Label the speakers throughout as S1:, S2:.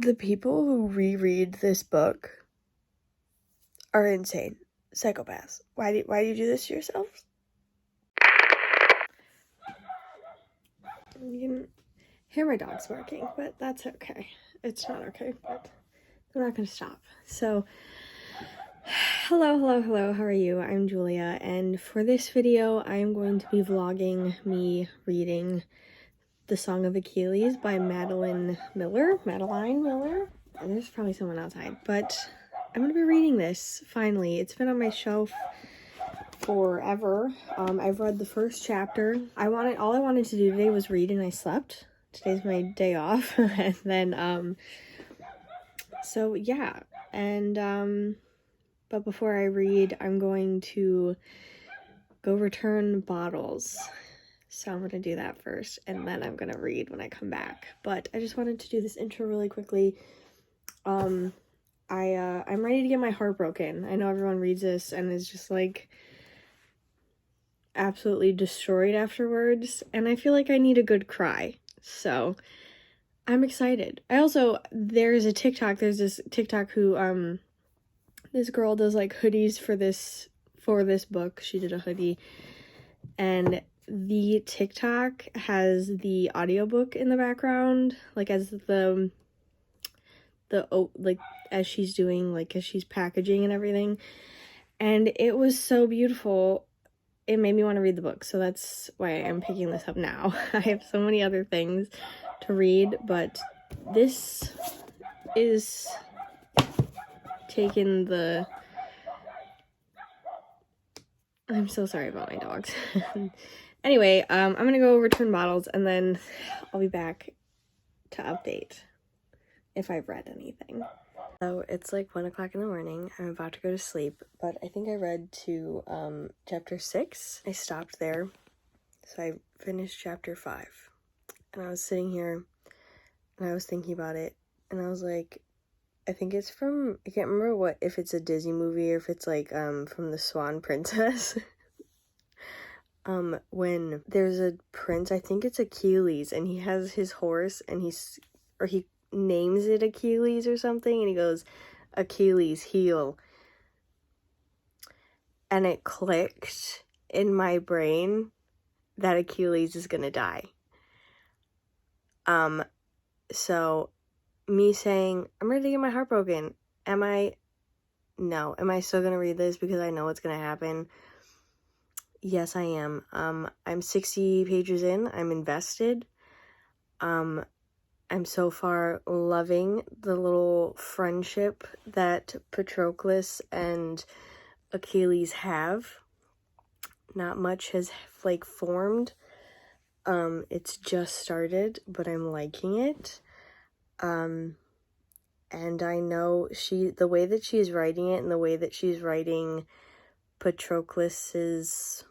S1: The people who reread this book are insane. Psychopaths. Why do you do this to yourselves? You can hear my dogs barking, but that's okay. It's not okay, but they're not gonna stop. So, hello, how are you? I'm Julia, and for this video, I'm going to be vlogging me reading The Song of Achilles by Madeline Miller. There's probably someone outside, but I'm gonna be reading this, finally. It's been on my shelf forever. I've read the first chapter. All I wanted to do today was read, and I slept. Today's my day off. And then, so yeah. And, but before I read, I'm going to go return bottles. So I'm gonna do that first, and then I'm gonna read when I come back. But I just wanted to do this intro really quickly. I'm ready to get my heart broken. I know everyone reads this and is just like absolutely destroyed afterwards, and I feel like I need a good cry. So I'm excited. There's this TikTok who this girl does like hoodies for this book. She did a hoodie, and the TikTok has the audiobook in the background, like as as she's doing, like as she's packaging and everything. And it was so beautiful. It made me want to read the book, so that's why I'm picking this up now. I have so many other things to read, but this is taking the... I'm so sorry about my dogs. Anyway, I'm gonna go return bottles, and then I'll be back to update if I've read anything. So it's like 1 o'clock in the morning. I'm about to go to sleep, but I think I read to chapter 6. I stopped there, so I finished chapter 5. And I was sitting here, and I was thinking about it, and I was like, I think it's from, I can't remember if it's a Disney movie or if it's like from the Swan Princess. When there's a prince, I think it's Achilles, and he has his horse, and he names it Achilles or something, and he goes, Achilles, heel. And it clicked in my brain that Achilles is gonna die. So me saying, I'm ready to get my heart broken. Am I still gonna read this because I know what's gonna happen? Yes, I am. I'm 60 pages in. I'm invested. I'm so far loving the little friendship that Patroclus and Achilles have. Not much has like formed. It's just started, but I'm liking it. And I know the way that she's writing it, and the way that she's writing Patroclus's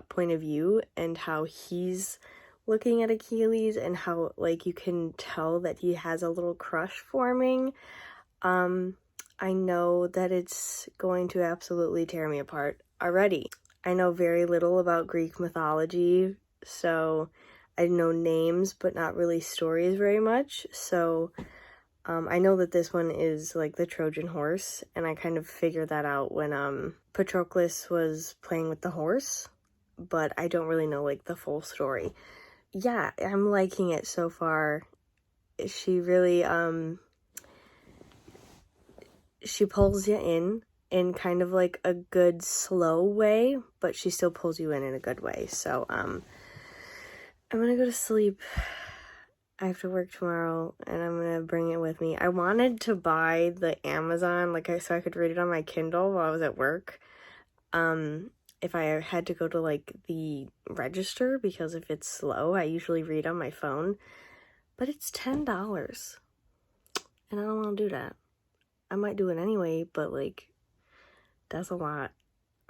S1: point of view, and how he's looking at Achilles, and how like you can tell that he has a little crush forming. I know that it's going to absolutely tear me apart already. I know very little about Greek mythology, so I know names but not really stories very much. So I know that this one is like the Trojan horse, and I kind of figured that out when Patroclus was playing with the horse, but I don't really know like the full story. Yeah, I'm liking it so far. She really she pulls you in kind of like a good slow way, but she still pulls you in a good way. So I'm gonna go to sleep. I have to work tomorrow, and I'm gonna bring it with me. I wanted to buy the Amazon, so I could read it on my Kindle while I was at work. If I had to go to like the register, because if it's slow, I usually read on my phone. But it's $10, and I don't want to do that. I might do it anyway, but like, that's a lot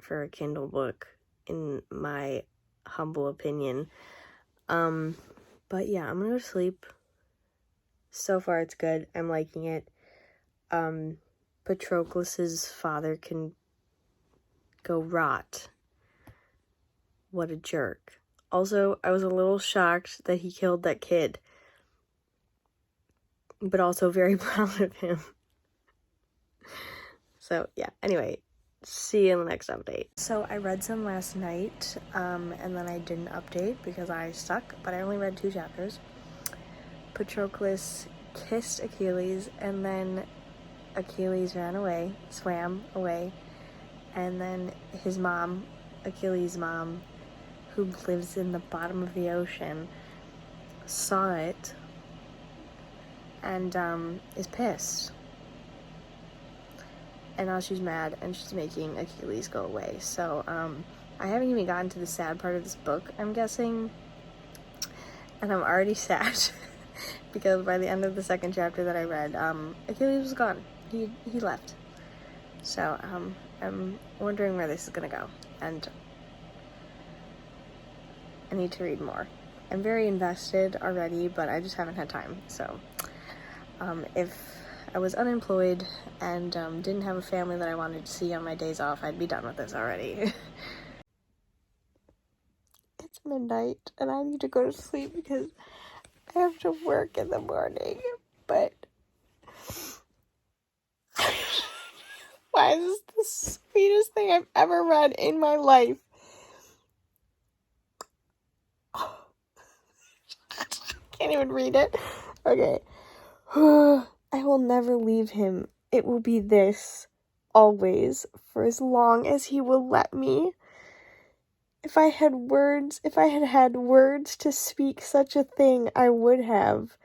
S1: for a Kindle book, in my humble opinion. But yeah, I'm gonna go to sleep. So far, it's good. I'm liking it. Patroclus's father can go rot. What a jerk. Also, I was a little shocked that he killed that kid. but also very proud of him. So, yeah, anyway, see you in the next update. So, I read some last night, and then I didn't update because I suck, but I only read 2 chapters. Patroclus kissed Achilles, and then Achilles ran away, swam away, and then his mom, Achilles' mom, who lives in the bottom of the ocean, saw it and is pissed. And now she's mad and she's making Achilles go away. So I haven't even gotten to the sad part of this book, I'm guessing. And I'm already sad because by the end of the 2nd chapter that I read, Achilles was gone. He left. So I'm wondering where this is gonna go, and I need to read more. I'm very invested already, but I just haven't had time. So if I was unemployed and didn't have a family that I wanted to see on my days off, I'd be done with this already. It's midnight and I need to go to sleep because I have to work in the morning, but why is this the sweetest thing I've ever read in my life? Can't even read it. Okay. I will never leave him. It will be this, always, for as long as he will let me. If I had had words to speak such a thing, I would have.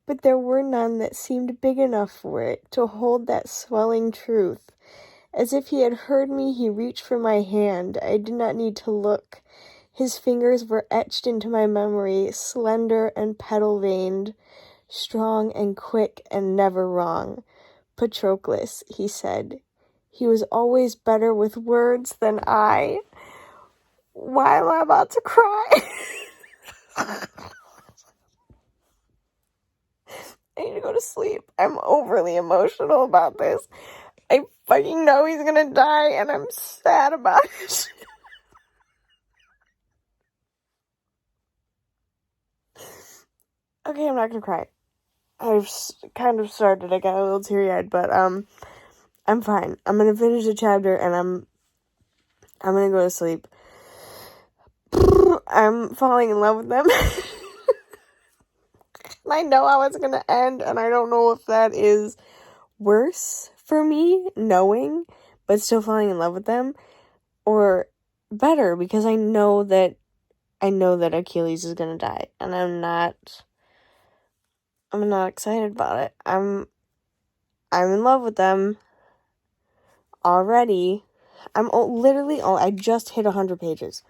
S1: But there were none that seemed big enough for it to hold that swelling truth. As if he had heard me, he reached for my hand. I did not need to look. His fingers were etched into my memory, slender and petal-veined, strong and quick and never wrong. Patroclus, he said. He was always better with words than I. Why am I about to cry? I need to go to sleep. I'm overly emotional about this. I fucking know he's gonna die and I'm sad about it. Okay, I'm not gonna cry. I've kind of started. I got a little teary-eyed, but I'm fine. I'm gonna finish the chapter and I'm gonna go to sleep. I'm falling in love with them. I know how it's gonna end, and I don't know if that is worse for me, knowing, but still falling in love with them, or better, because I know that Achilles is gonna die, and I'm not excited about it. I'm in love with them already. I just hit 100 pages.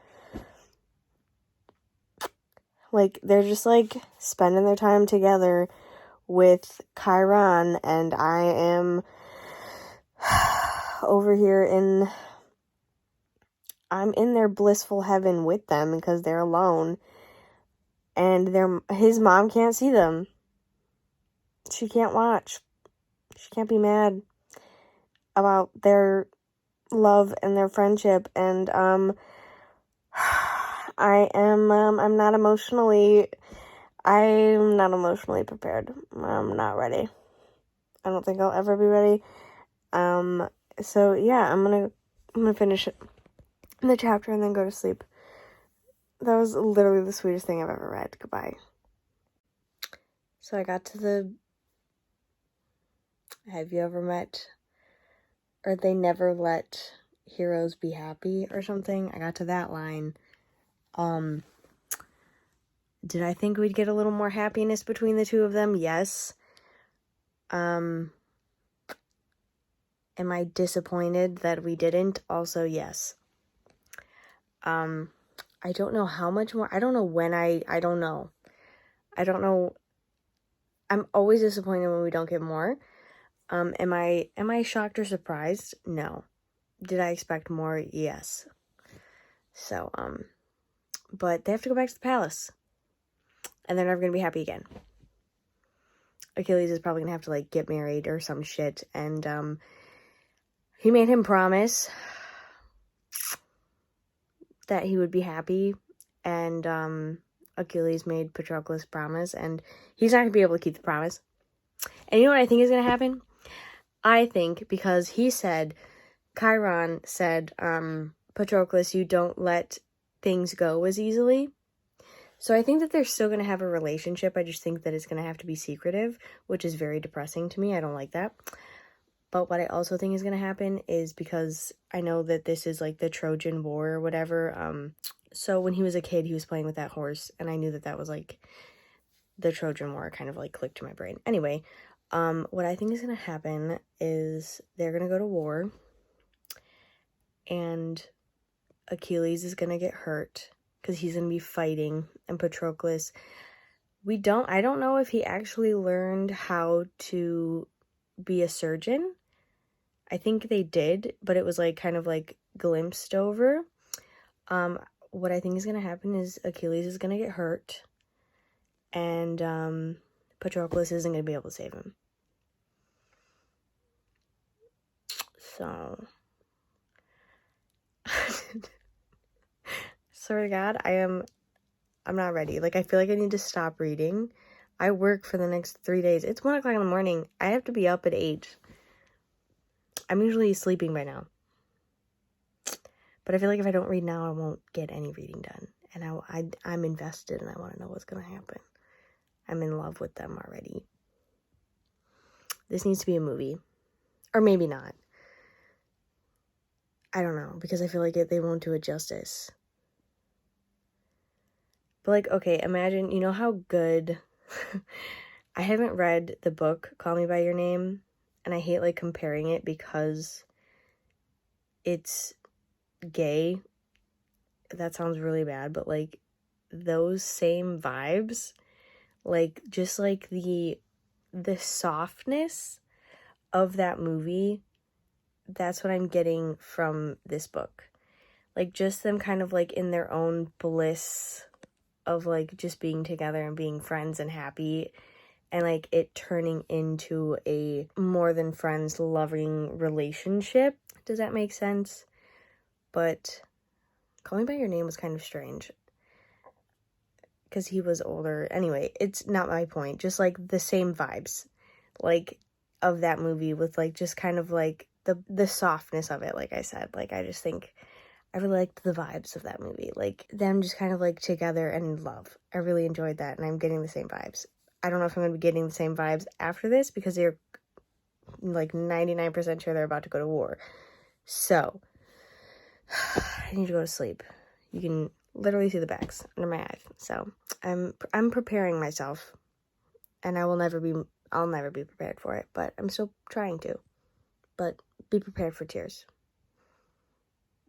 S1: Like, they're just, like, spending their time together with Chiron, and I am over here I'm in their blissful heaven with them because they're alone, and his mom can't see them. She can't watch. She can't be mad about their love and their friendship, and I'm not emotionally prepared. I'm not ready. I don't think I'll ever be ready. So yeah, I'm gonna finish the chapter and then go to sleep. That was literally the sweetest thing I've ever read. Goodbye. So I got to have you ever met, or they never let heroes be happy or something? I got to that line. Did I think we'd get a little more happiness between the two of them? Yes. Am I disappointed that we didn't? Also, yes. I don't know how much more. I don't know when I don't know. I'm always disappointed when we don't get more. Am I shocked or surprised? No. Did I expect more? Yes. So, but they have to go back to the palace. And they're never gonna be happy again. Achilles is probably gonna have to, like, get married or some shit. And, he made him promise that he would be happy. And, Achilles made Patroclus promise. And he's not gonna be able to keep the promise. And you know what I think is going to happen? I think because he said, Chiron said, Patroclus, you don't let things go as easily. So I think that they're still going to have a relationship. I just think that it's going to have to be secretive, which is very depressing to me. I don't like that. But what I also think is going to happen is, because I know that this is like the Trojan War or whatever. So when he was a kid, he was playing with that horse, and I knew that that was like the Trojan War. Kind of like clicked to my brain. Anyway, what I think is going to happen is they're going to go to war, and Achilles is going to get hurt because he's going to be fighting, and Patroclus, I don't know if he actually learned how to be a surgeon. I think they did, but it was like kind of like glimpsed over. What I think is going to happen is Achilles is going to get hurt, and Patroclus isn't going to be able to save him. So, swear to God, I'm not ready. Like, I feel like I need to stop reading. I work for the next 3 days. It's 1 o'clock in the morning. I have to be up at 8. I'm usually sleeping by now. But I feel like if I don't read now, I won't get any reading done. And I'm invested, and I want to know what's going to happen. I'm in love with them already. This needs to be a movie. Or maybe not. I don't know, because I feel like they won't do it justice. But, like, okay, imagine, you know how good... I haven't read the book, Call Me By Your Name, and I hate, like, comparing it because it's gay. That sounds really bad, but, like, those same vibes, like, just, like, the softness of that movie, that's what I'm getting from this book. Like, just them kind of, like, in their own bliss of, like, just being together and being friends and happy, and, like, it turning into a more than friends loving relationship. Does that make sense? But Call Me By Your Name was kind of strange, because he was older. Anyway, it's not my point. Just, like, the same vibes, like, of that movie, with, like, just kind of, like, the softness of it, like I said. Like, I just think I really liked the vibes of that movie. Like, them just kind of, like, together and in love. I really enjoyed that, and I'm getting the same vibes. I don't know if I'm going to be getting the same vibes after this, because they're, like, 99% sure they're about to go to war. So, I need to go to sleep. You can literally see the bags under my eyes. So, I'm preparing myself, and I'll never be prepared for it, but I'm still trying to. But be prepared for tears.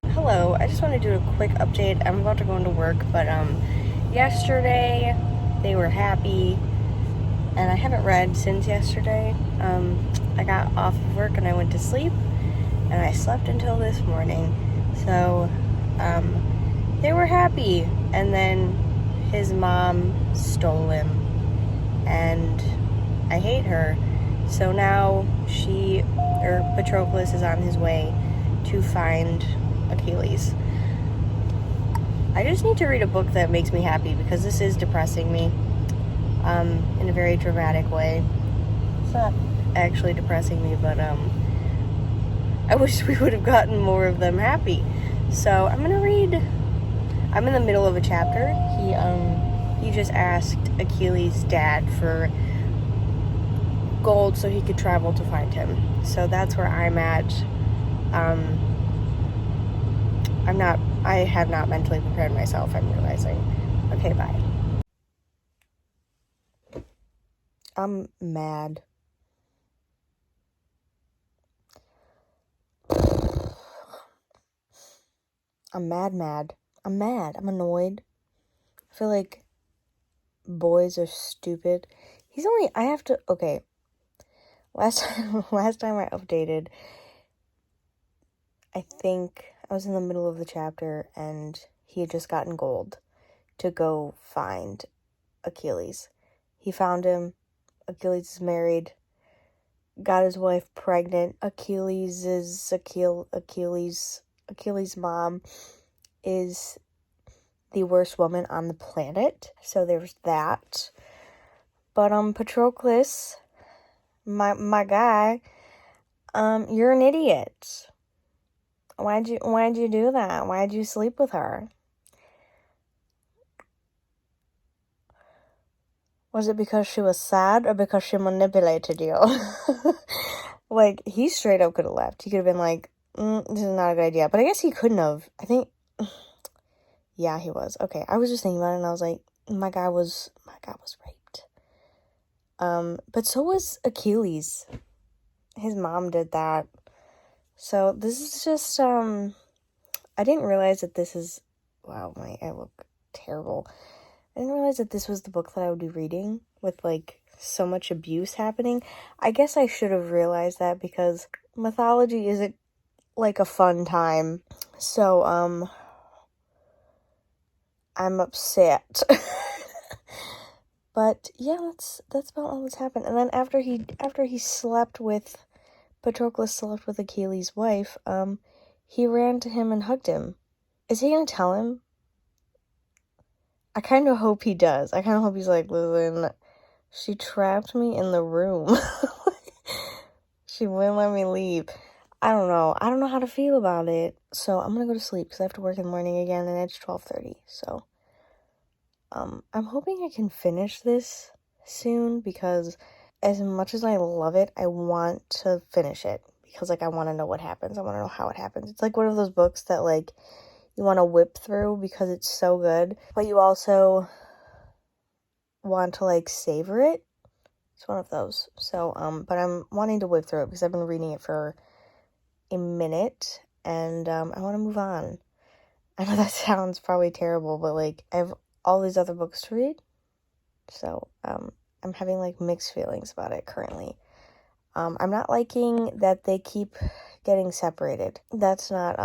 S1: Hello, I just want to do a quick update. I'm about to go into work, but yesterday they were happy, and I haven't read since yesterday. I got off of work and I went to sleep, and I slept until this morning. So they were happy, and then his mom stole him, and I hate her. So now Patroclus is on his way to find Achilles. I just need to read a book that makes me happy, because this is depressing me in a very dramatic way. It's not actually depressing me, but I wish we would have gotten more of them happy. So I'm gonna read. I'm in the middle of a chapter. He just asked Achilles' dad for gold so he could travel to find him. So that's where I'm at. I have not mentally prepared myself, I'm realizing. Okay, bye. I'm mad. I'm mad. I'm mad. I'm annoyed. I feel like boys are stupid. Okay. Last time I updated, I think I was in the middle of the chapter, and he had just gotten gold to go find Achilles. He found him. Achilles is married. Got his wife pregnant. Achilles' mom is the worst woman on the planet. So there's that. But Patroclus my guy, you're an idiot. Why'd you do that? Why'd you sleep with her? Was it because she was sad or because she manipulated you? Like, he straight up could have left. He could have been like, this is not a good idea. But I guess he couldn't have. I think, yeah, he was. Okay, I was just thinking about it, and I was like, my guy was raped. But so was Achilles. His mom did that. So this is just, I didn't realize that this is, wow, I look terrible. I didn't realize that this was the book that I would be reading with, like, so much abuse happening. I guess I should have realized that because mythology isn't, like, a fun time. So, I'm upset. But, yeah, that's about all that's happened. And then after he slept with, Patroclus slept with Achilles' wife, he ran to him and hugged him. Is he gonna tell him? I kind of hope he does. I kind of hope he's like, listen, she trapped me in the room. She wouldn't let me leave. I don't know. I don't know how to feel about it. So I'm going to go to sleep because I have to work in the morning again and it's 12:30. So I'm hoping I can finish this soon because as much as I love it, I want to finish it because, like, I want to know what happens. I want to know how it happens. It's like one of those books that, like, you want to whip through because it's so good, but you also want to, like, savor it. It's one of those. So, but I'm wanting to whip through it because I've been reading it for a minute, and I want to move on. I know that sounds probably terrible, but, like, I have all these other books to read, so, I'm having, like, mixed feelings about it currently. I'm not liking that they keep getting separated. That's not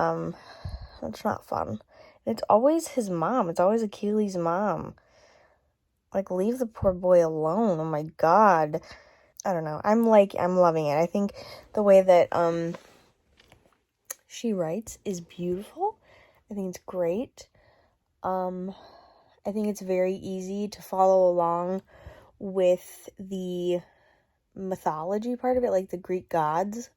S1: fun. It's always his mom. It's always Achilles' mom. Like, leave the poor boy alone. Oh my god. I don't know. I'm loving it. I think the way that she writes is beautiful. I think it's great. I think it's very easy to follow along with the mythology part of it, like the Greek gods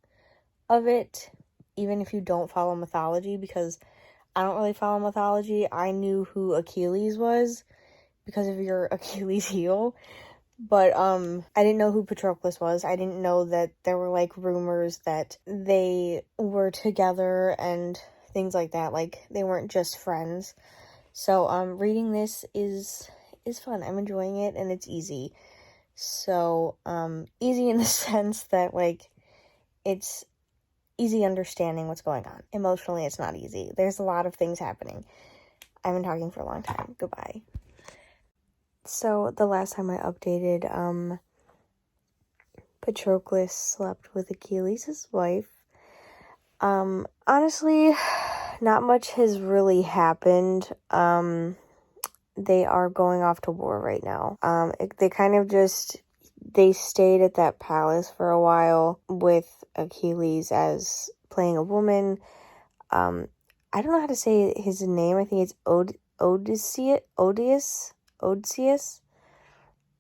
S1: of it, even if you don't follow mythology, because I don't really follow mythology. I knew who Achilles was because of your Achilles heel, but I didn't know who Patroclus was. I didn't know that there were, like, rumors that they were together and things like that. Like, they weren't just friends. So reading this is fun. I'm enjoying it, and it's easy. So easy in the sense that, like, it's easy understanding what's going on. Emotionally, it's not easy. There's a lot of things happening. I've been talking for a long time. Goodbye. So the last time I updated, Patroclus slept with Achilles' wife. Honestly, not much has really happened. They are going off to war right now. They stayed at that palace for a while with Achilles as playing a woman. I don't know how to say his name. I think it's Odysseus.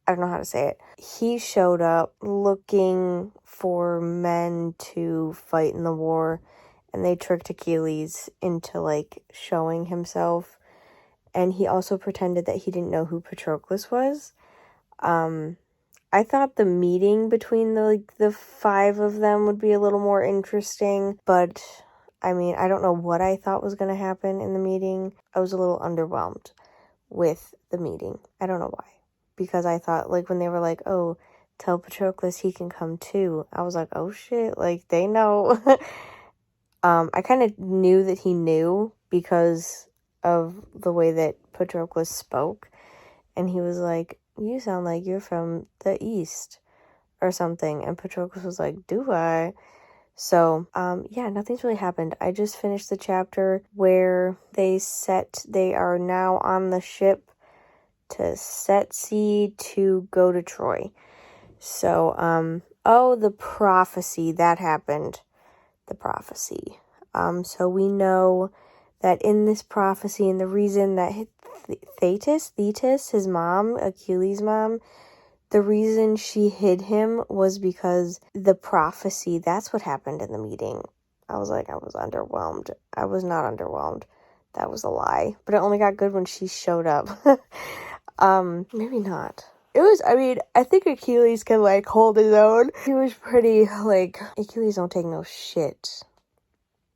S1: I don't know how to say it. He showed up looking for men to fight in the war, and they tricked Achilles into, like, showing himself. And he also pretended that he didn't know who Patroclus was. I thought the meeting between the five of them would be a little more interesting, but I mean, I don't know what I thought was going to happen in the meeting. I was a little underwhelmed with the meeting. I don't know why. Because I thought, like, when they were like, oh, tell Patroclus he can come too, I was like, oh shit, like, they know. I kind of knew that he knew because of the way that Patroclus spoke. And he was like, you sound like you're from the East or something. And Patroclus was like, do I? So, yeah, nothing's really happened. I just finished the chapter where they are now on the ship to set sea to go to Troy. So, the prophecy, that happened. The prophecy. So we know that in this prophecy, and the reason that Thetis, his mom, Achilles' mom, the reason she hid him was because the prophecy, that's what happened in the meeting. I was underwhelmed. I was not underwhelmed. That was a lie. But it only got good when she showed up. Maybe not. I think Achilles can, hold his own. He was pretty, Achilles don't take no shit,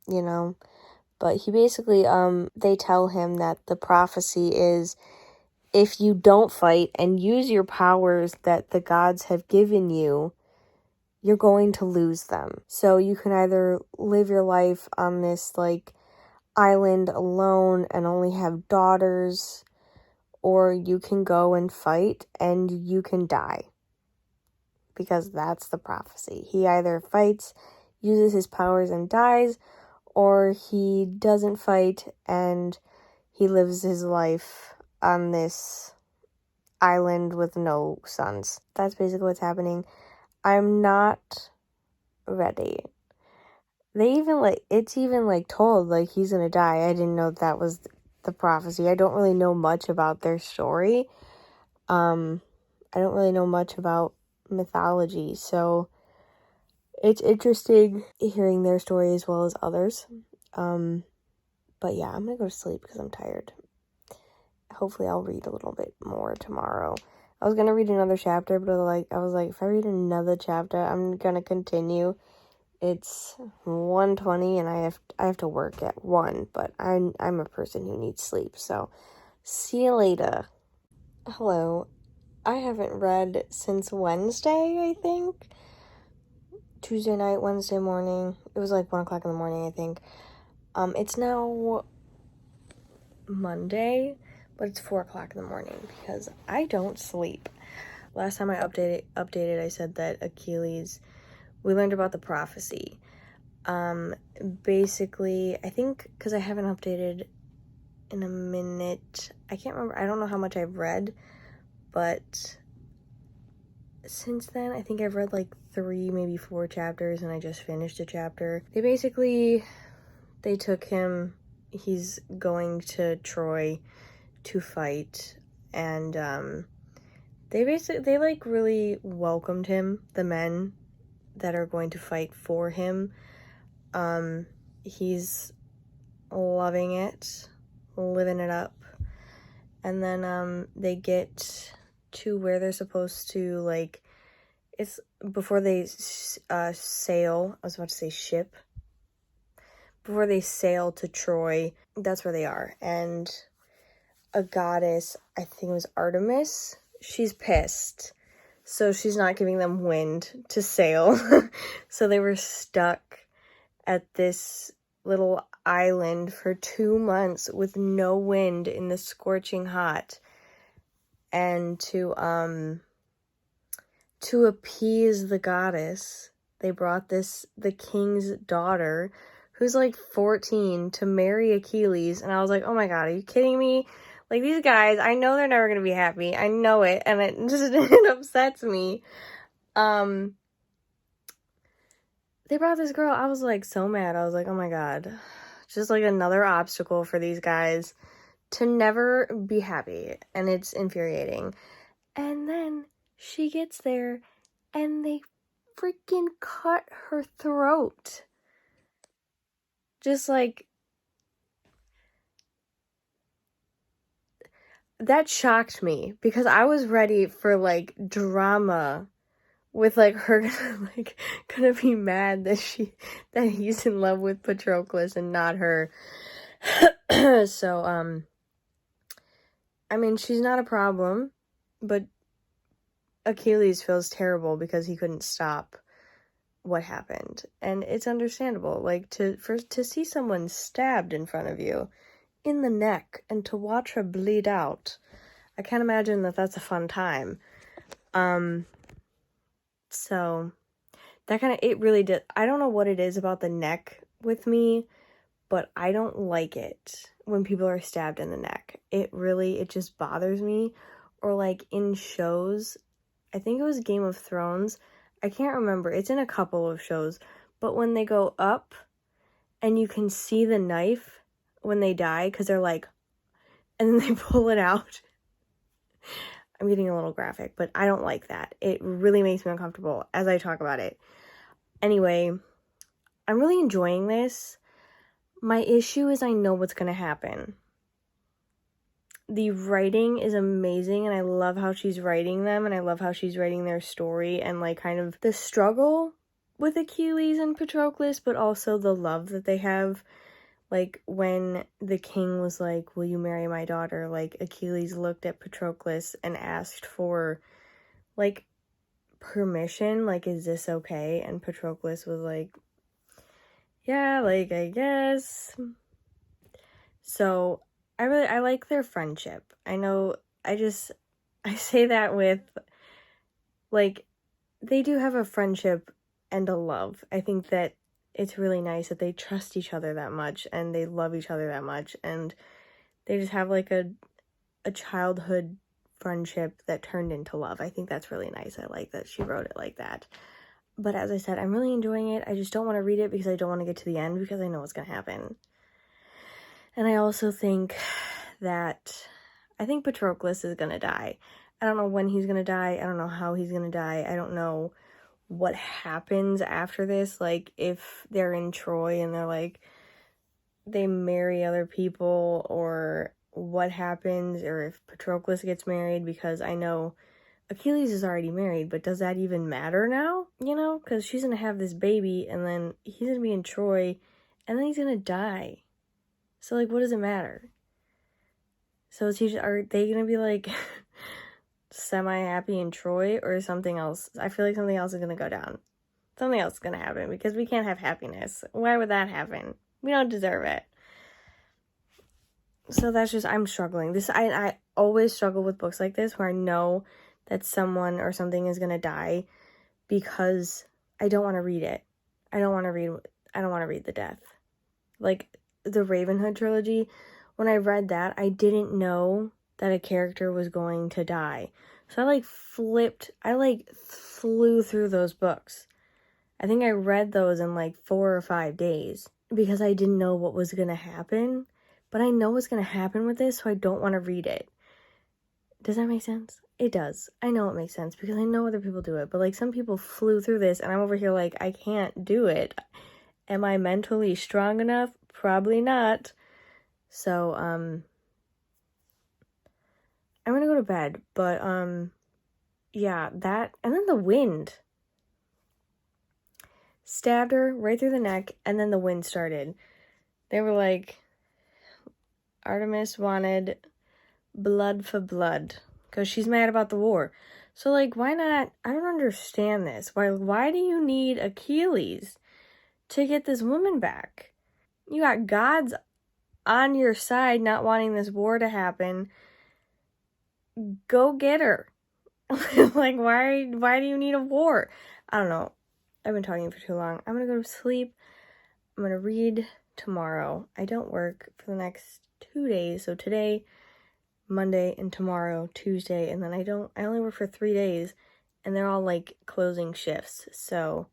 S1: you know? But he basically, they tell him that the prophecy is, if you don't fight and use your powers that the gods have given you, you're going to lose them. So you can either live your life on this, island alone and only have daughters, or you can go and fight and you can die. Because that's the prophecy. He either fights, uses his powers and dies, or he doesn't fight and he lives his life on this island with no sons. That's basically what's happening. I'm not ready. It's even told, he's gonna die. I didn't know that was the prophecy. I don't really know much about their story. I don't really know much about mythology, so it's interesting hearing their story as well as others. But yeah, I'm gonna go to sleep because I'm tired. Hopefully I'll read a little bit more tomorrow. I was gonna read another chapter, but I was like, if I read another chapter, I'm gonna continue. It's 1:20 and I have to work at 1, but I'm a person who needs sleep, so see you later. Hello. I haven't read since Wednesday, I think. Tuesday night, Wednesday morning. It was 1 o'clock in the morning, I think. It's now Monday, but it's 4 o'clock in the morning because I don't sleep. Last time I updated, I said that Achilles, we learned about the prophecy. Basically, I think, because I haven't updated in a minute, I can't remember, I don't know how much I've read, but since then, I think I've read 3, maybe 4 chapters, and I just finished a chapter. They took him, he's going to Troy to fight, and, they really welcomed him, the men that are going to fight for him. He's loving it, living it up, and then, they get to where they're supposed to, it's before they sail, I was about to say ship, before they sail to Troy, that's where they are, and a goddess, I think it was Artemis, she's pissed, so she's not giving them wind to sail, so they were stuck at this little island for 2 months with no wind in the scorching hot, and to appease the goddess, they brought the king's daughter, who's 14, to marry Achilles, and I was like, oh my god, are you kidding me? These guys, I know they're never gonna be happy, I know it, and it just, it upsets me. They brought this girl, I was so mad, I was like, oh my god, just another obstacle for these guys to never be happy, and it's infuriating. And then she gets there, and they freaking cut her throat. Just that shocked me, because I was ready for drama with her gonna be mad that he's in love with Patroclus and not her. So I mean, she's not a problem, but Achilles feels terrible because he couldn't stop what happened, and it's understandable. To see someone stabbed in front of you in the neck and to watch her bleed out, I can't imagine that that's a fun time. So that it really did. I don't know what it is about the neck with me, but I don't like it when people are stabbed in the neck. It just bothers me. Or in shows, I think it was Game of Thrones, I can't remember, it's in a couple of shows, but when they go up and you can see the knife when they die, because they're and then they pull it out, I'm getting a little graphic, but I don't like that. It really makes me uncomfortable as I talk about it. Anyway, I'm really enjoying this. My issue is I know what's going to happen. The writing is amazing, and I love how she's writing them, and I love how she's writing their story, and like kind of the struggle with Achilles and Patroclus, but also the love that they have. Like, when the king was like, will you marry my daughter? Like, Achilles looked at Patroclus and asked for, like, permission. Like, is this okay? And Patroclus was like, yeah, like, I guess. So, I like their friendship. I know, I say that with, like, they do have a friendship and a love. I think that it's really nice that they trust each other that much and they love each other that much, and they just have like a childhood friendship that turned into love. I think that's really nice. I like that she wrote it like that. But as I said, I'm really enjoying it. I just don't want to read it because I don't want to get to the end because I know what's going to happen. And I also think that I think Patroclus is going to die. I don't know when he's going to die. I don't know how he's going to die. I don't know what happens after this. Like, if they're in Troy and they're like, they marry other people, or what happens, or if Patroclus gets married, because I know Achilles is already married, but does that even matter now? You know, because she's gonna have this baby, and then he's gonna be in Troy, and then he's gonna die. So, like, what does it matter? So are they gonna be like semi-happy in Troy, or something else? I feel like something else is gonna go down. Something else is gonna happen, because we can't have happiness. Why would that happen? We don't deserve it. So that's just, I'm struggling. I always struggle with books like this where I know that someone or something is gonna die, because I don't want to read it. I don't want to read the death. Like, the Ravenhood trilogy, when I read that, I didn't know that a character was going to die. So I flew through those books. I think I read those in like 4 or 5 days because I didn't know what was going to happen. But I know what's going to happen with this, so I don't want to read it. Does that make sense? It does. I know it makes sense because I know other people do it. But like, some people flew through this, and I'm over here like, I can't do it. Am I mentally strong enough? Probably not. So, I'm gonna go to bed, but, yeah, that, and then the wind stabbed her right through the neck, and then the wind started. They were like, Artemis wanted blood for blood, because she's mad about the war. So, like, why not? I don't understand this. Why do you need Achilles to get this woman back? You got gods on your side not wanting this war to happen. Go get her. Like, why do you need a war? I don't know. I've been talking for too long. I'm gonna go to sleep. I'm gonna read tomorrow. I don't work for the next 2 days. So today, Monday, and tomorrow, Tuesday, and then I only work for 3 days, and they're all like closing shifts. So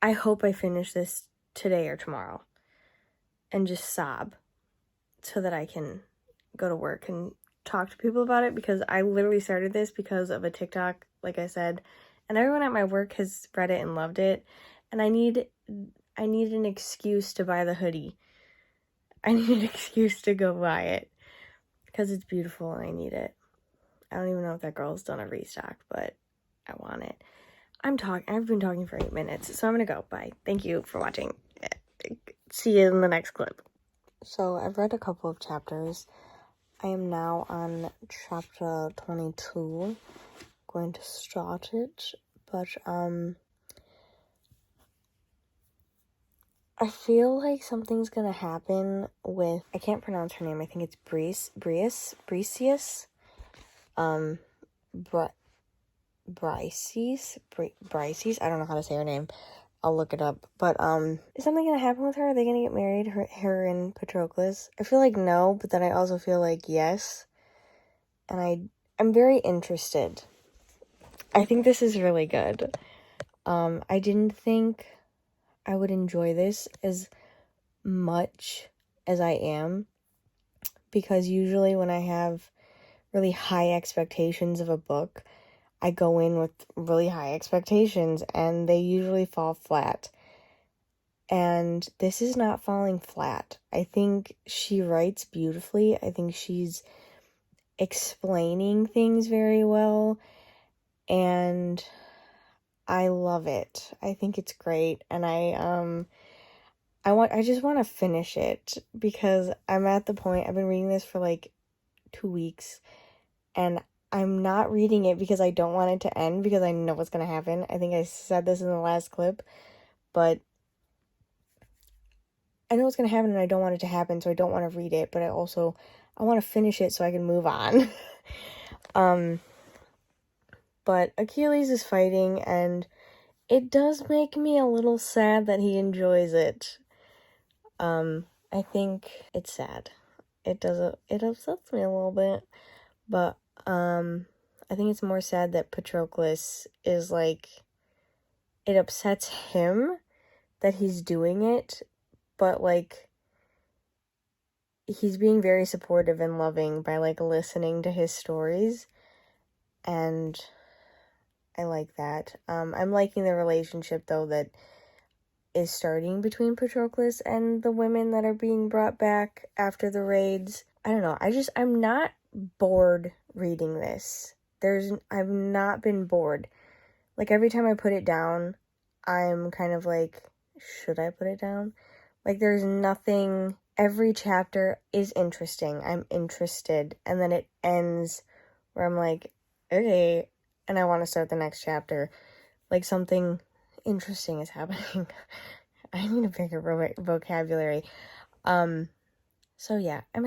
S1: I hope I finish this today or tomorrow and just sob so that I can go to work and talk to people about it, because I literally started this because of a TikTok, like I said, and everyone at my work has read it and loved it, and I need an excuse to buy the hoodie. I need an excuse to go buy it because it's beautiful and I need it. I don't even know if that girl's done a restock, but I want it. I've been talking for 8 minutes, so I'm gonna go. Bye. Thank you for watching. See you in the next clip. So I've read a couple of chapters. I am now on chapter 22. Going to start it, but I feel like something's gonna happen with, I can't pronounce her name. I think it's Briseis. Briseis. I don't know how to say her name. I'll look it up. But is something gonna happen with her? Are they gonna get married? Her and Patroclus? I feel like no, but then I also feel like yes. And I'm very interested. I think this is really good. I didn't think I would enjoy this as much as I am, because usually when I have really high expectations of a book, I go in with really high expectations and they usually fall flat. And this is not falling flat. I think she writes beautifully. I think she's explaining things very well. And I love it. I think it's great. And I just want to finish it because I'm at the point, I've been reading this for like 2 weeks and I'm not reading it because I don't want it to end because I know what's going to happen. I think I said this in the last clip, but I know what's going to happen and I don't want it to happen, so I don't want to read it, but I want to finish it so I can move on. But Achilles is fighting and it does make me a little sad that he enjoys it. I think it's sad. It upsets me a little bit, but I think it's more sad that Patroclus is like, it upsets him that he's doing it, but like he's being very supportive and loving by like listening to his stories, and I like that. I'm liking the relationship though that is starting between Patroclus and the women that are being brought back after the raids. I don't know. I'm not bored reading this. I've not been bored. Like every time I put it down, I'm kind of like, should I put it down? Like there's nothing, every chapter is interesting. I'm interested. And then it ends where I'm like, okay, and I want to start the next chapter. Like something interesting is happening. I need a bigger vocabulary. So yeah, I'm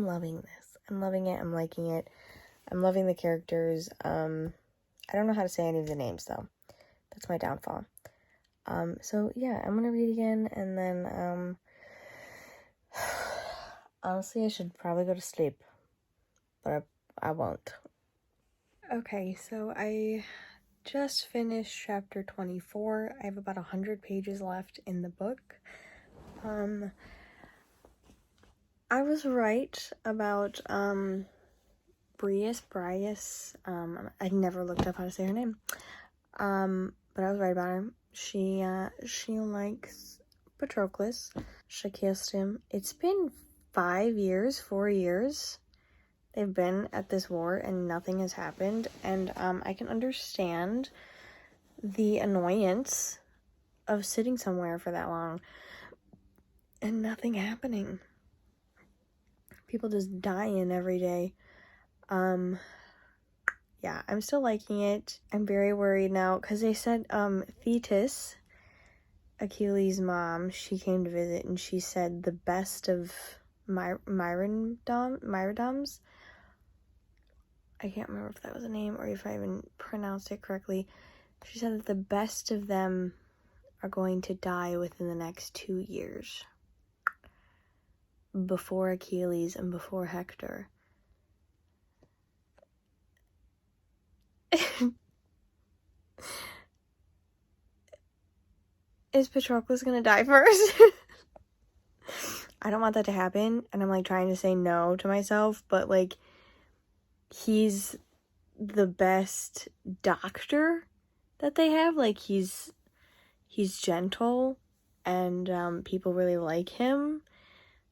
S1: loving this. I'm loving it. I'm liking it. I'm loving the characters. I don't know how to say any of the names though. That's my downfall. So yeah, I'm gonna read again and then honestly I should probably go to sleep, but I won't. Okay, so I just finished chapter 24. I have about 100 pages left in the book. I was right about Brias. I never looked up how to say her name. But I was right about her. She likes Patroclus. She kissed him. It's been 4 years they've been at this war and nothing has happened, and I can understand the annoyance of sitting somewhere for that long and nothing happening. People just dying every day. Yeah, I'm still liking it. I'm very worried now because they said Thetis, Achilles' mom, she came to visit and she said the best of Myrmidons. I can't remember if that was a name or if I even pronounced it correctly. She said that the best of them are going to die within the next 2 years. Before Achilles and before Hector. Is Patroclus gonna die first? I don't want that to happen, and I'm like trying to say no to myself, but like he's the best doctor that they have. Like he's gentle and people really like him.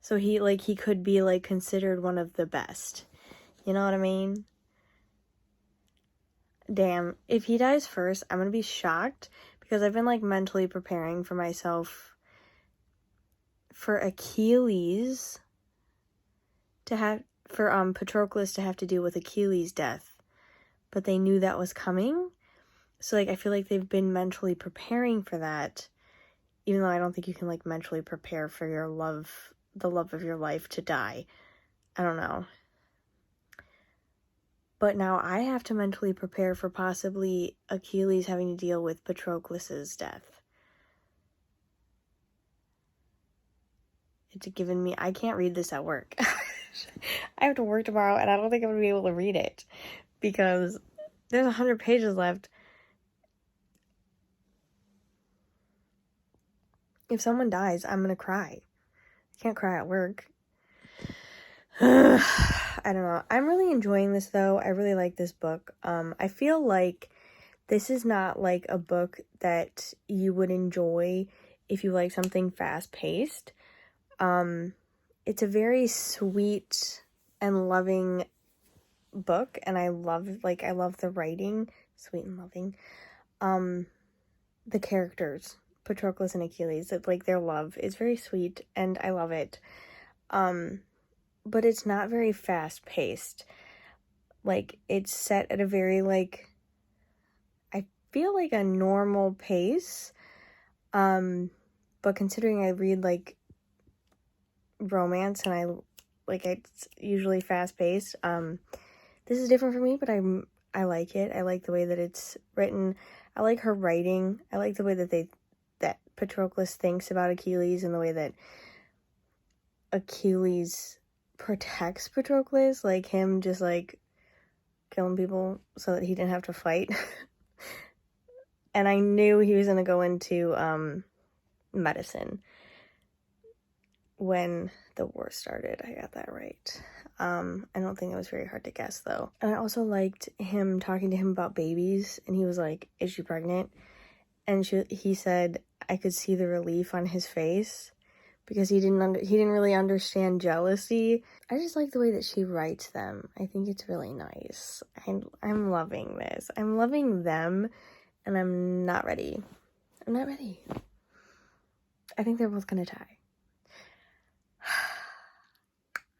S1: So he could be like considered one of the best. You know what I mean? Damn, if he dies first, I'm gonna be shocked because I've been like mentally preparing for myself for Achilles to have, for Patroclus to have to deal with Achilles' death, but they knew that was coming, so like I feel like they've been mentally preparing for that, even though I don't think you can like mentally prepare for your the love of your life to die. I don't know. But now I have to mentally prepare for possibly Achilles having to deal with Patroclus's death. It's given me, I can't read this at work. I have to work tomorrow and I don't think I'm going to be able to read it because there's 100 pages left. If someone dies, I'm going to cry. I can't cry at work. I I don't know. I'm really enjoying this, though. I really like this book. I feel like this is not, like, a book that you would enjoy if you like something fast-paced. It's a very sweet and loving book, and I love the writing, sweet and loving. The characters, Patroclus and Achilles, like, their love is very sweet, and I love it. But it's not very fast-paced. Like, it's set at a very, like, I feel like a normal pace. But considering I read, like, romance and it's usually fast-paced, this is different for me, but I like it. I like the way that it's written. I like her writing. I like the way that Patroclus thinks about Achilles, and the way that Achilles protects Patroclus, like him just, like, killing people so that he didn't have to fight. And I knew he was going to go into medicine when the war started. I got that right. I don't think it was very hard to guess, though. And I also liked him talking to him about babies, and he was like, "Is she pregnant?" And he said, I could see the relief on his face, because he didn't really understand jealousy. I just like the way that she writes them. I think it's really nice. I'm loving this. I'm loving them, and I'm not ready. I'm not ready. I think they're both gonna die.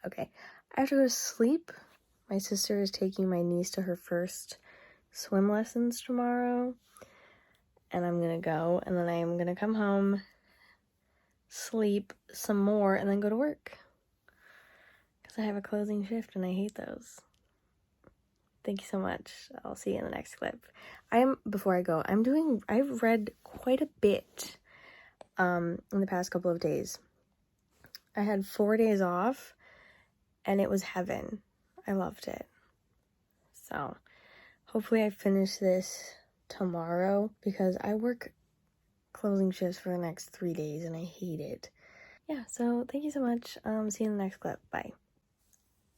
S1: Okay, I have to go to sleep. My sister is taking my niece to her first swim lessons tomorrow, and I'm gonna go, and then I am gonna come home, sleep some more, and then go to work, because I have a closing shift and I hate those. Thank you so much. I'll see you in the next clip. Before I go, I've read quite a bit in the past couple of days. I had 4 days off, and it was heaven. I loved it. So hopefully I finish this tomorrow, because I work closing shifts for the next 3 days and I hate it. Yeah, so thank you so much. See you in the next clip. Bye.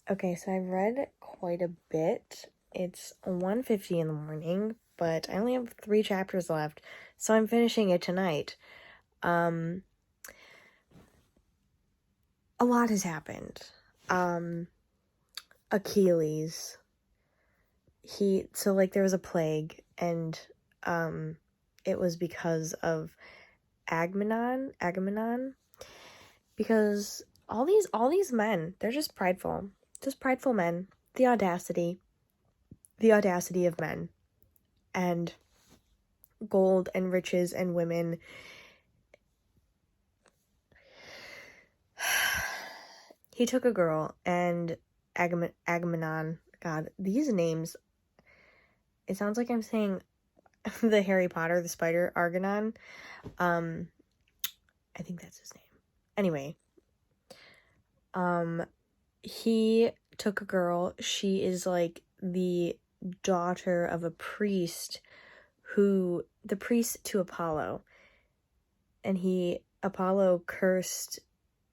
S1: Okay, so I've read quite a bit. It's 1:50 in the morning, but I only have 3 chapters left, so I'm finishing it tonight. A lot has happened. Achilles, there was a plague, and it was because of Agamemnon, because all these men, they're just prideful men. The audacity of men, and gold and riches and women. He took a girl, and Agamemnon, God, these names, it sounds like I'm saying the Harry Potter, the spider, Argonon. I think that's his name. Anyway, he took a girl. She is, like, the daughter of a priest the priest to Apollo. And Apollo cursed,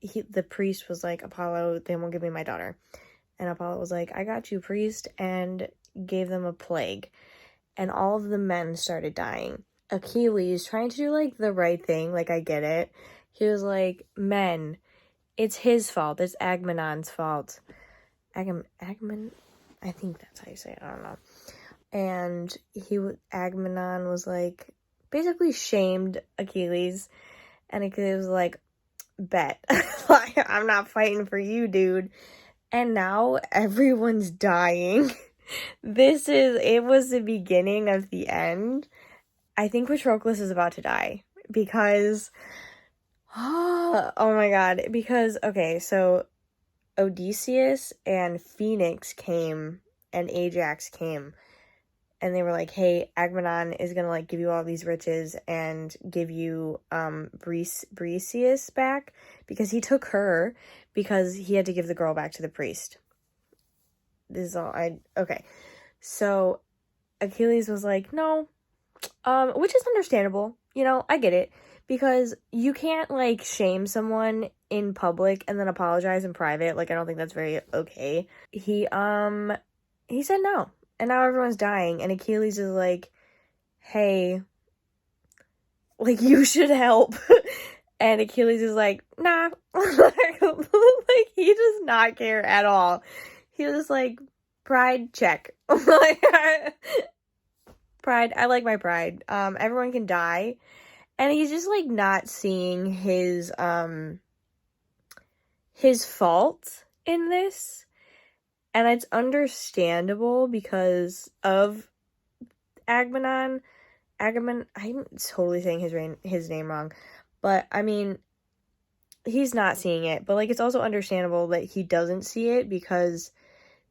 S1: the priest was like, "Apollo, they won't give me my daughter." And Apollo was like, "I got you, priest," and gave them a plague. And all of the men started dying. Achilles, trying to do, like, the right thing, like, I get it. He was like, "Men, it's his fault. It's Agamemnon's fault." Agamemnon? I think that's how you say it. I don't know. And Agamemnon was, like, basically shamed Achilles. And Achilles was like, "Bet. Like, I'm not fighting for you, dude." And now everyone's dying. It was the beginning of the end. I think Patroclus is about to die, because, oh my god, because, okay, so Odysseus and Phoenix came, and Ajax came, and they were like, "Hey, Agamemnon is gonna, like, give you all these riches and give you Briseis back," because he took her, because he had to give the girl back to the priest. This is all okay. So Achilles was like, "No," which is understandable. you know, I get it. Because you can't, like, shame someone in public and then apologize in private. Like, I don't think that's very okay. He said no. And now everyone's dying. And Achilles is like, hey, like, you should help. And Achilles is like, nah. Like, he does not care at all. He was like, pride, check. Like, pride, I like my pride. Everyone can die. And he's just, like, not seeing his fault in this. And it's understandable because of Agamemnon. I'm totally saying his name wrong. But, I mean, he's not seeing it. But, like, it's also understandable that he doesn't see it because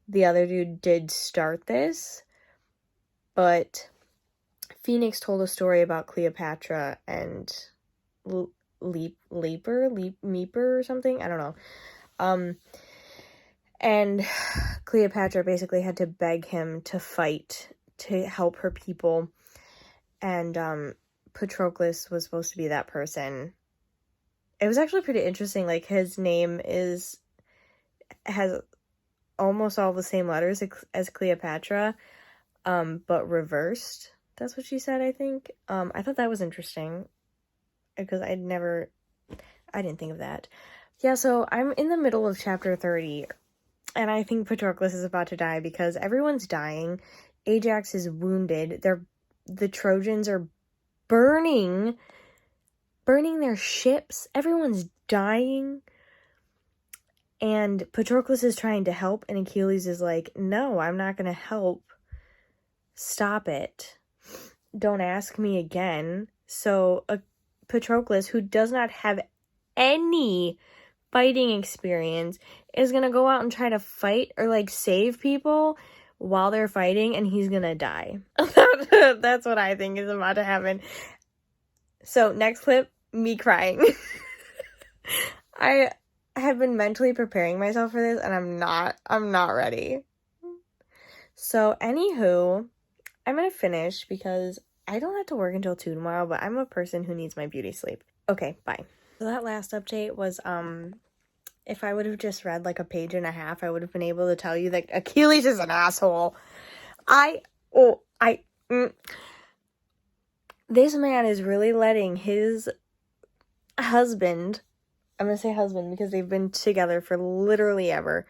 S1: the other dude did start this. But Phoenix told a story about Cleopatra and Meeper or something. I don't know. And Cleopatra basically had to beg him to fight to help her people. And Patroclus was supposed to be that person. It was actually pretty interesting. Like, his name has almost all the same letters as Cleopatra, but reversed. That's what she said, I think. I thought that was interesting because I didn't think of that. Yeah, so I'm in the middle of chapter 30, and I think Patroclus is about to die because everyone's dying. Ajax is wounded. The Trojans are burning their ships. Everyone's dying. And Patroclus is trying to help, and Achilles is like, no, I'm not going to help. Stop it. Don't ask me again. So Patroclus, who does not have any fighting experience, is going to go out and try to fight or, like, save people while they're fighting, and he's going to die. That's what I think is about to happen. So, next clip, me crying. I have been mentally preparing myself for this, and I'm not ready. So, anywho, I'm gonna finish because I don't have to work until 2 tomorrow, but I'm a person who needs my beauty sleep. Okay, bye. So that last update was, if I would have just read, like, a page and a half, I would have been able to tell you that Achilles is an asshole. This man is really letting his husband, I'm gonna say husband because they've been together for literally ever,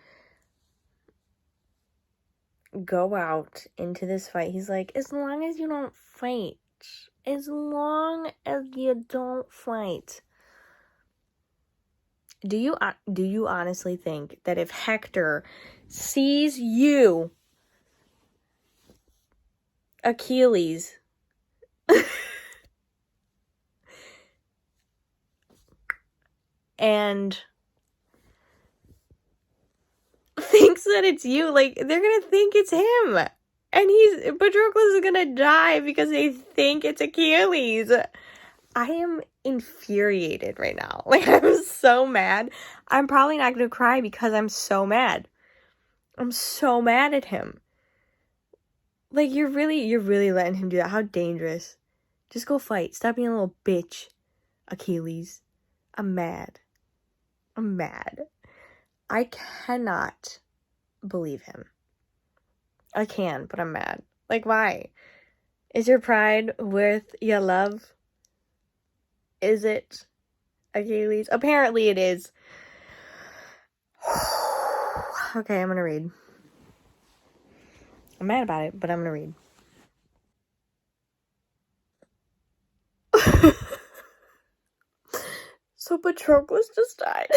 S1: go out into this fight. He's like, as long as you don't fight. As long as you don't fight. Do you honestly think that if Hector sees you, Achilles, and thinks that it's you, like, they're gonna think it's him, and Patroclus is gonna die because they think it's Achilles. I am infuriated right now. Like, I'm so mad. I'm probably not gonna cry because I'm so mad. I'm so mad at him. Like, you're really letting him do that. How dangerous. Just go fight. Stop being a little bitch, Achilles. I'm mad. I cannot believe him. I can, but I'm mad. Like, why? Is your pride worth your love? Is it, Achilles? Apparently it is. Okay, I'm gonna read. I'm mad about it, but I'm gonna read. So Patroclus just died.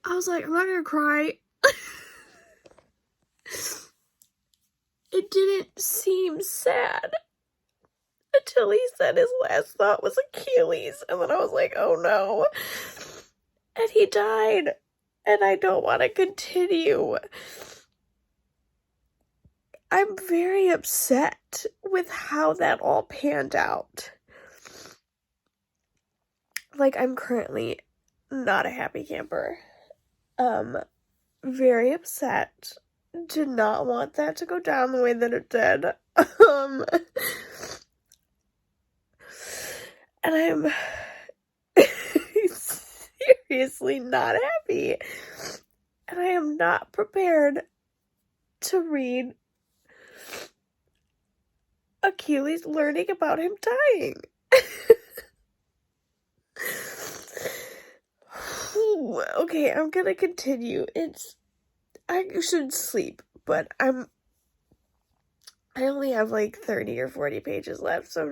S1: I was like, I'm not gonna cry. It didn't seem sad until he said his last thought was Achilles, and then I was like, oh no. And he died, and I don't want to continue. I'm very upset with how that all panned out. Like, I'm currently not a happy camper. Very upset. did not want that to go down the way that it did. And I'm seriously not happy. And I am not prepared to read Achilles learning about him dying. Okay, I'm gonna continue. I should sleep, but I only have like 30 or 40 pages left, so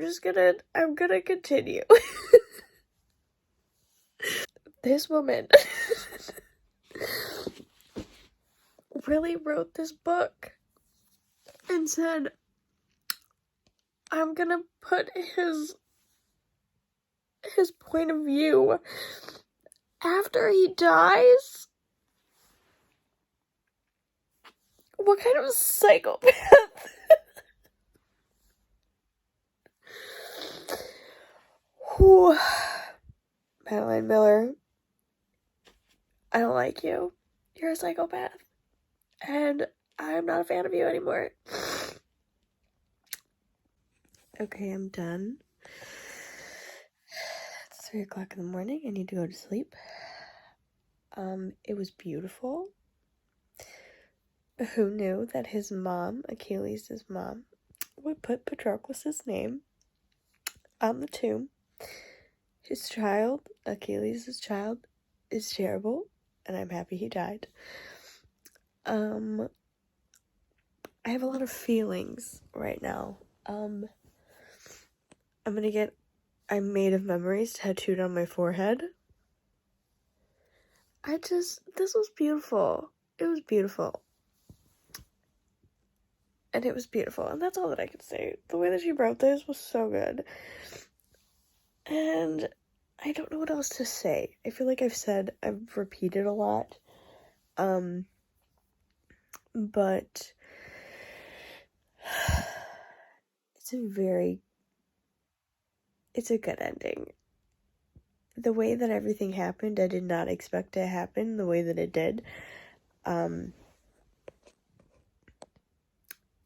S1: I'm gonna continue. This woman really wrote this book and said, I'm gonna put his point of view after he dies. What kind of psychopath? Whew. Madeline Miller, I don't like you. You're a psychopath. And I'm not a fan of you anymore. Okay, I'm done. It's 3 o'clock in the morning. I need to go to sleep. It was beautiful. Who knew that his mom, Achilles' mom, would put Patroclus' name on the tomb? His child, Achilles' child, is terrible, and I'm happy he died. I have a lot of feelings right now. I'm gonna get I'm Made of Memories tattooed on my forehead. This was beautiful. It was beautiful. And it was beautiful, and that's all that I can say. The way that she wrote this was so good. And I don't know what else to say. I feel like I've repeated a lot. But it's a good ending. The way that everything happened, I did not expect to happen the way that it did.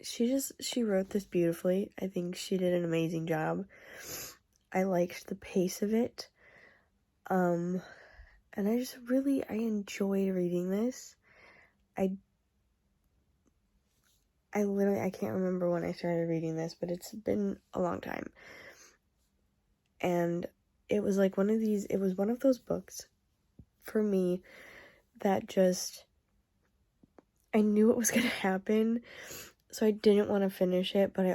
S1: She wrote this beautifully. I think she did an amazing job. I liked the pace of it. And I enjoyed reading this. I can't remember when I started reading this, but it's been a long time. And it was like one of those books for me that I knew it was going to happen, so I didn't want to finish it, but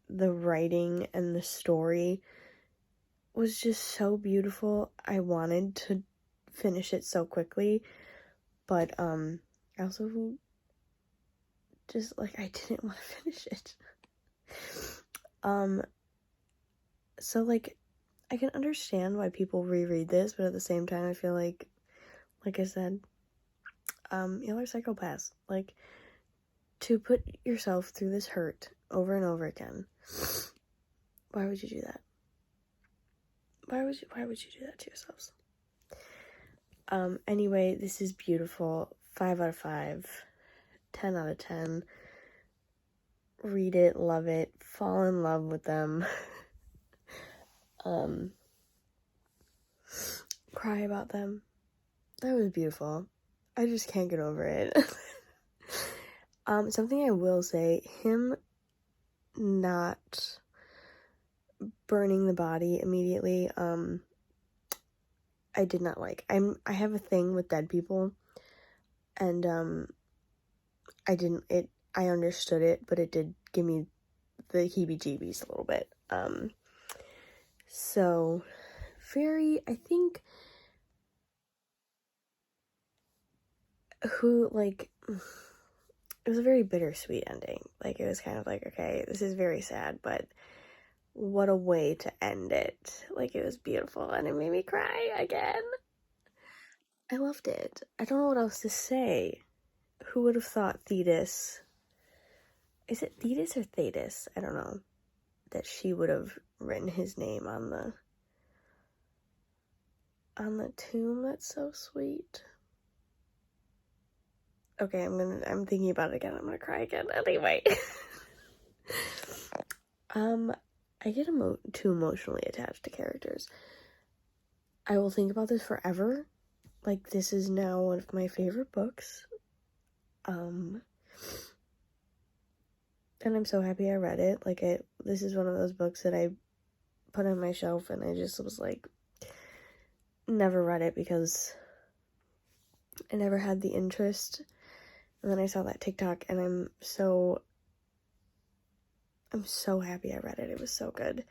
S1: the writing and the story was just so beautiful. I wanted to finish it so quickly, but I also just I didn't want to finish it. So I can understand why people reread this, but at the same time I feel like I said, y'all are psychopaths. To put yourself through this hurt over and over again, why would you do that? Why would you do that to yourselves? Anyway, this is beautiful. 5 out of 5. 10 out of 10. Read it, love it, fall in love with them. Cry about them. That was beautiful. I just can't get over it. Something I will say, him not burning the body immediately, I did not like. I have a thing with dead people, and I understood it, but it did give me the heebie-jeebies a little bit. So I think it was a very bittersweet ending. It was kind of okay, this is very sad, but what a way to end it. It was beautiful, and it made me cry again. I loved it. I don't know what else to say. Who would have thought Thetis, is it Thetis or Thetis? I don't know. That she would have written his name on the tomb. That's so sweet. Okay, I'm thinking about it again. I'm gonna cry again anyway. I get too emotionally attached to characters. I will think about this forever. Like, this is now one of my favorite books. And I'm so happy I read it. Like, this is one of those books that I put on my shelf and I just was like, never read it because I never had the interest. And then I saw that TikTok and I'm so happy I read it. It was so good.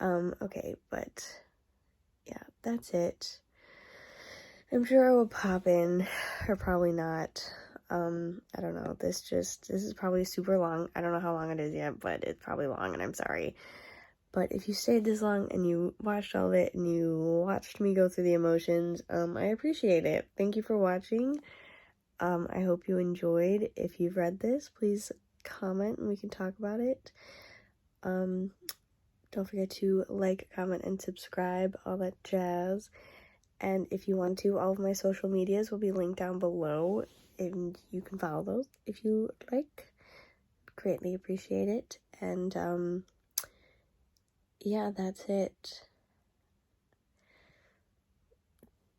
S1: Okay, but yeah, that's it. I'm sure I will pop in, or probably not. I don't know. This is probably super long. I don't know how long it is yet, but it's probably long, and I'm sorry. But if you stayed this long and you watched all of it and you watched me go through the emotions, I appreciate it. Thank you for watching. I hope you enjoyed. If you've read this, please comment and we can talk about it. Don't forget to like, comment, and subscribe, all that jazz. And if you want to, all of my social medias will be linked down below, and you can follow those if you like. Greatly appreciate it. And yeah, that's it.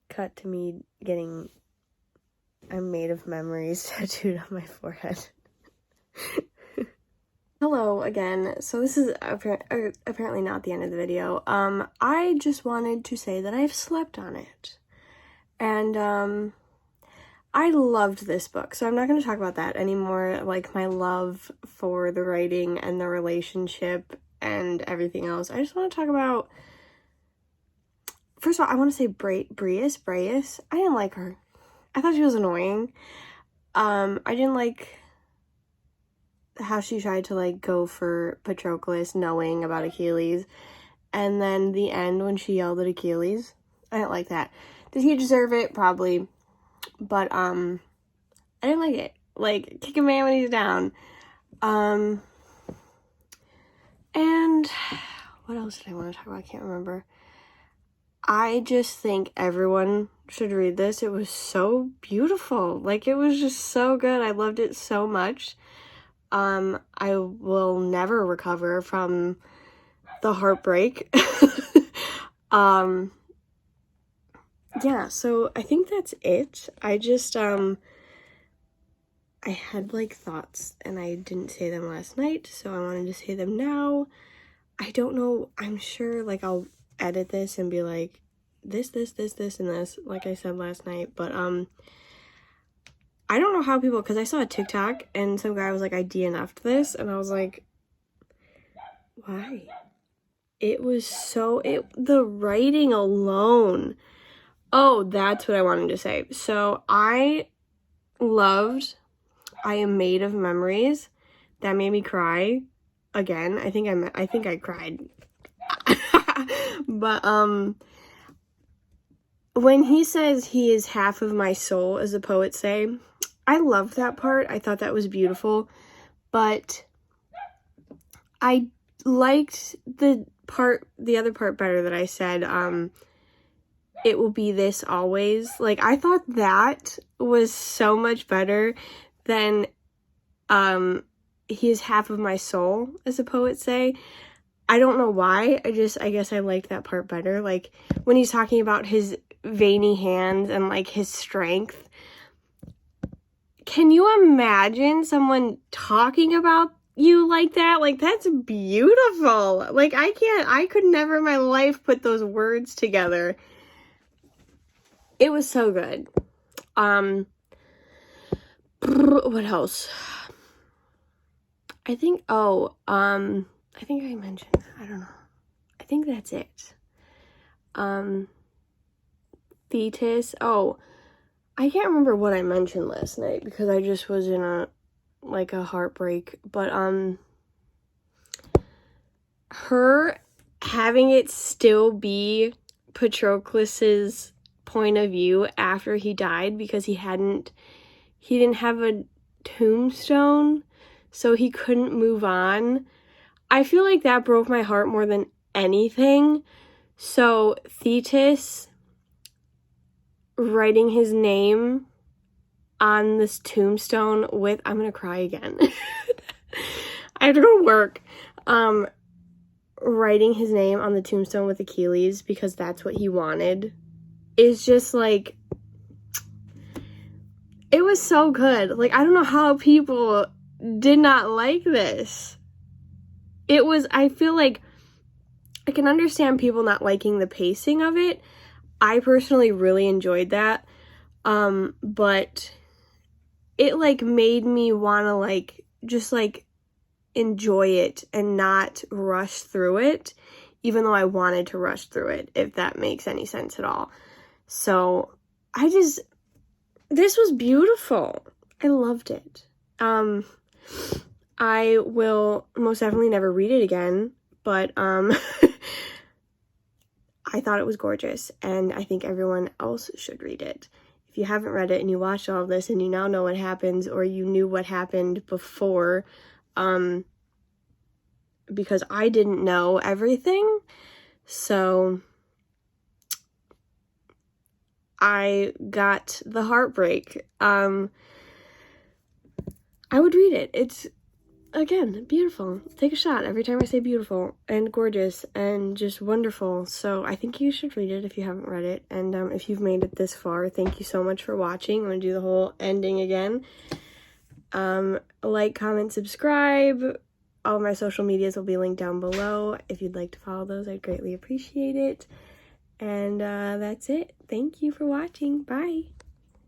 S1: Cut to me getting "I'm made of memories" tattooed on my forehead. Hello again. So this is apparently not the end of the video. I just wanted to say that I've slept on it. And I loved this book. So I'm not going to talk about that anymore, like my love for the writing and the relationship and everything else. I just want to talk about, first of all, I want to say Breis. I didn't like her. I thought she was annoying. I didn't like how she tried to, like, go for Patroclus knowing about Achilles, and then the end when she yelled at Achilles. I didn't like that. Did he deserve it? Probably. But, I didn't like it. Like, kick a man when he's down. And what else did I want to talk about? I can't remember. I just think everyone should read this. It was so beautiful. Like, it was just so good. I loved it so much. I will never recover from the heartbreak. Yeah, so I think that's it. I just, I had, like, thoughts, and I didn't say them last night, so I wanted to say them now. I don't know, I'm sure, like, I'll edit this and be like, this, and this, like I said last night, but, I don't know how people, because I saw a TikTok, and some guy was like, I DNF'd this, and I was like, why? It was so, the writing alone. Oh, that's what I wanted to say. So, I loved I Am Made of Memories. That made me cry again. I think I cried. But, when he says he is half of my soul, as the poets say, I loved that part. I thought that was beautiful, but I liked the other part better that I said, it will be this always. Like, I thought that was so much better than, he is half of my soul, as the poets say. I don't know why. I guess I liked that part better. Like, when he's talking about his veiny hands and, like, his strength. Can you imagine someone talking about you like that? Like, that's beautiful. Like, I could never in my life put those words together. It was so good. What else? I think I mentioned, I don't know. I think that's it. Thetis. Oh, I can't remember what I mentioned last night because I just was in a heartbreak, but, her having it still be Patroclus's point of view after he died because he didn't have a tombstone, so he couldn't move on. I feel like that broke my heart more than anything. So Thetis writing his name on this tombstone with, I'm gonna cry again. I have to go to work. Writing his name on the tombstone with Achilles because that's what he wanted is just like, it was so good. Like, I don't know how people did not like this. It was, I feel like I can understand people not liking the pacing of it. I personally really enjoyed that. But it like made me want to like just like enjoy it and not rush through it, even though I wanted to rush through it, if that makes any sense at all. So this was beautiful. I loved it. I will most definitely never read it again, but I thought it was gorgeous, and I think everyone else should read it. If you haven't read it and you watched all of this and you now know what happens, or you knew what happened before, because I didn't know everything, so I got the heartbreak. I would read it. It's, again, beautiful. Take a shot every time I say beautiful and gorgeous and just wonderful. So I think you should read it if you haven't read it. And if you've made it this far, thank you so much for watching. I'm going to do the whole ending again. Like, comment, subscribe. All of my social medias will be linked down below. If you'd like to follow those, I'd greatly appreciate it. And that's it. Thank you for watching. Bye.